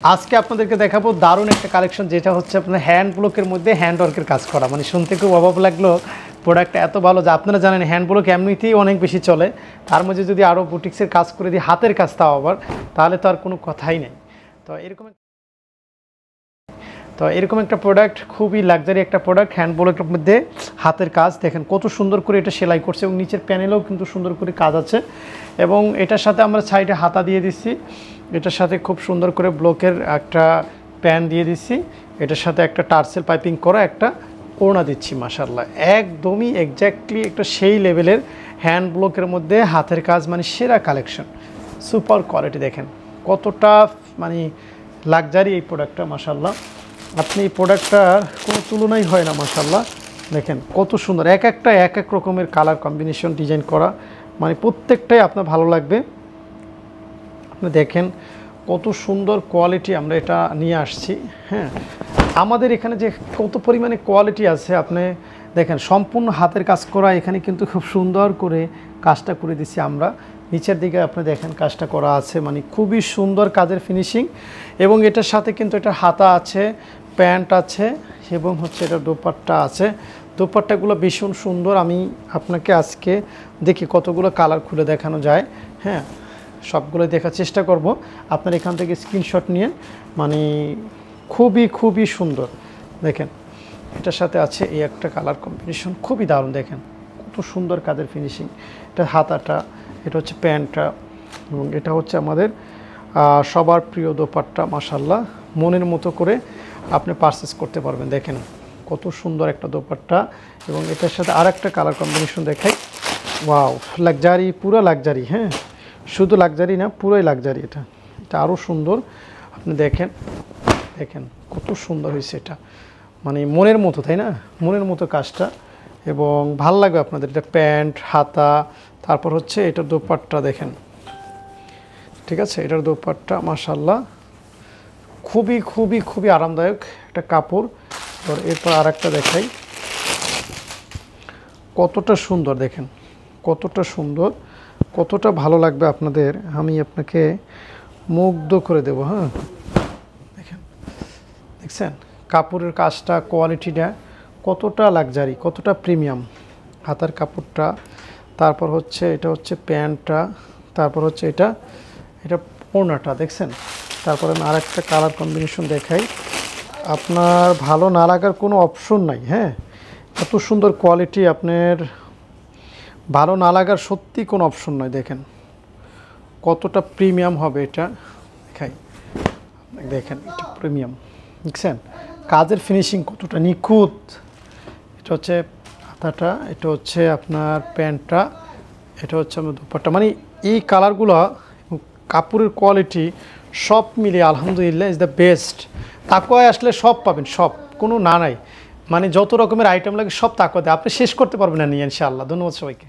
আজকে আপনাদেরকে দেখাবো দারুণ একটা কালেকশন, যেটা হচ্ছে আপনার হ্যান্ড ব্লকের মধ্যে হ্যান্ড ওয়ার্কের কাজ করা। মানে শুনতে খুব অভাব লাগলো, প্রোডাক্টটা এত ভালো যে আপনারা জানেন হ্যান্ড ব্লক এমনিতেই অনেক বেশি চলে, তার মধ্যে যদি আরও বুটিক্সের কাজ করে দিই, হাতের কাজ তাও আবার, তাহলে তো আর কোনো কথাই নেই। তো এরকম একটা প্রোডাক্ট, খুবই লাক্সারি একটা প্রোডাক্ট, হ্যান্ড ব্লকের মধ্যে হাতের কাজ। দেখেন কত সুন্দর করে এটা সেলাই করছে, এবং নিচের প্যানেলেও কিন্তু সুন্দর করে কাজ আছে। এবং এটার সাথে আমরা সাইডে হাতা দিয়ে দিচ্ছি, এটার সাথে খুব সুন্দর করে ব্লকের একটা প্যান দিয়ে দিচ্ছি, এটার সাথে একটা টার্সেল পাইপিং করা একটা ওড়না দিচ্ছি। মাশাআল্লাহ, একদমই এক্স্যাক্টলি একটা সেই লেভেলের হ্যান্ড ব্লকের মধ্যে হাতের কাজ, মানে সেরা কালেকশন, সুপার কোয়ালিটি। দেখেন কতটা মানে লাক্সারি এই প্রোডাক্টটা। মাশাআল্লাহ, আপনি এই প্রোডাক্টটার কোনো তুলনাই হয় না। মাশাআল্লাহ, দেখেন কত সুন্দর, এক এক রকমের কালার কম্বিনেশন ডিজাইন করা, মানে প্রত্যেকটাই আপনার ভালো লাগবে। আপনি দেখেন কত সুন্দর কোয়ালিটি আমরা এটা নিয়ে আসছি। হ্যাঁ, আমাদের এখানে যে কত পরিমাণে কোয়ালিটি আছে আপনি দেখেন, সম্পূর্ণ হাতের কাজ করা। এখানে কিন্তু খুব সুন্দর করে কাজটা করে দিচ্ছি আমরা। নিচের দিকে আপনি দেখেন কাজটা করা আছে, মানে খুবই সুন্দর কাজের ফিনিশিং। এবং এটার সাথে কিন্তু এটা হাতা আছে, প্যান্ট আছে, এবং হচ্ছে এটা দোপাট্টা আছে। দোপাট্টাগুলো ভীষণ সুন্দর। আমি আপনাকে আজকে দেখি কতগুলো কালার খুলে দেখানো যায়। হ্যাঁ, সবগুলো দেখার চেষ্টা করব। আপনার এখান থেকে স্ক্রিনশট নিয়ে, মানে খুবই সুন্দর। দেখেন এটার সাথে আছে এই একটা কালার কম্বিনেশন, খুবই দারুণ। দেখেন কত সুন্দর কাজের ফিনিশিং। এটা হাতাটা, এটা হচ্ছে প্যান্টটা, এবং এটা হচ্ছে আমাদের সবার প্রিয় দোপাট্টা। মাশাআল্লাহ, মনের মতো করে আপনি পারচেস করতে পারবেন। দেখেন কত সুন্দর একটা দোপাট্টা, এবং এটার সাথে আর একটা কালার কম্বিনেশন দেখাই। ওয়াও, লাক্সারি, পুরো লাক্সারি। হ্যাঁ, শুধু লাক্সারি না, পুরোই লাক্সারি। এটা আরও সুন্দর। আপনি দেখেন কত সুন্দর হয়েছে এটা, মানে মনের মতো, তাই না? মনের মতো কাজটা, এবং ভাল লাগবে আপনাদের। এটা প্যান্ট, হাতা, তারপর হচ্ছে এটার দোপাট্টা দেখেন। ঠিক আছে, এটার দোপাট্টা মাশাআল্লাহ খুবই আরামদায়ক একটা কাপড়। এরপর আর একটা দেখাই, কতটা সুন্দর। দেখেন কতটা সুন্দর, কতটা ভালো লাগবে আপনাদের, আমি আপনাকে মুগ্ধ করে দেব। হ্যাঁ, দেখছেন কাপড়ের কাজটা, কোয়ালিটিটা কতটা লাক্সারি, কতটা প্রিমিয়াম। হাতার কাপড়টা, তারপর হচ্ছে এটা হচ্ছে প্যান্টটা, তারপর হচ্ছে এটা ওড়নাটা দেখছেন। তারপরে আমি আরেকটা কালার কম্বিনেশন দেখাই, আপনার ভালো না লাগার কোনো অপশন নাই। হ্যাঁ, এত সুন্দর কোয়ালিটি, আপনার ভালো না লাগার সত্যি কোনো অপশন নয়। দেখেন কতটা প্রিমিয়াম হবে এটা, দেখাই। দেখেন এটা প্রিমিয়াম, দেখছেন কাজের ফিনিশিং কতটা নিখুঁত। এটা হচ্ছে হাতাটা, এটা হচ্ছে আপনার প্যান্টটা, এটা হচ্ছে আমার দোপাট্টা। মানে এই কালারগুলো, কাপড়ের কোয়ালিটি সব মিলিয়ে আলহামদুলিল্লাহ ইজ দ্য বেস্ট। তাকওয়ায় আসলে সব পাবেন, সব, কোনো না নাই। মানে যত রকমের আইটেম লাগে সব তাকওয়াতে, আপনি শেষ করতে পারবেন না নিয়ে, ইনশাআল্লাহ। ধন্যবাদ সবাইকে।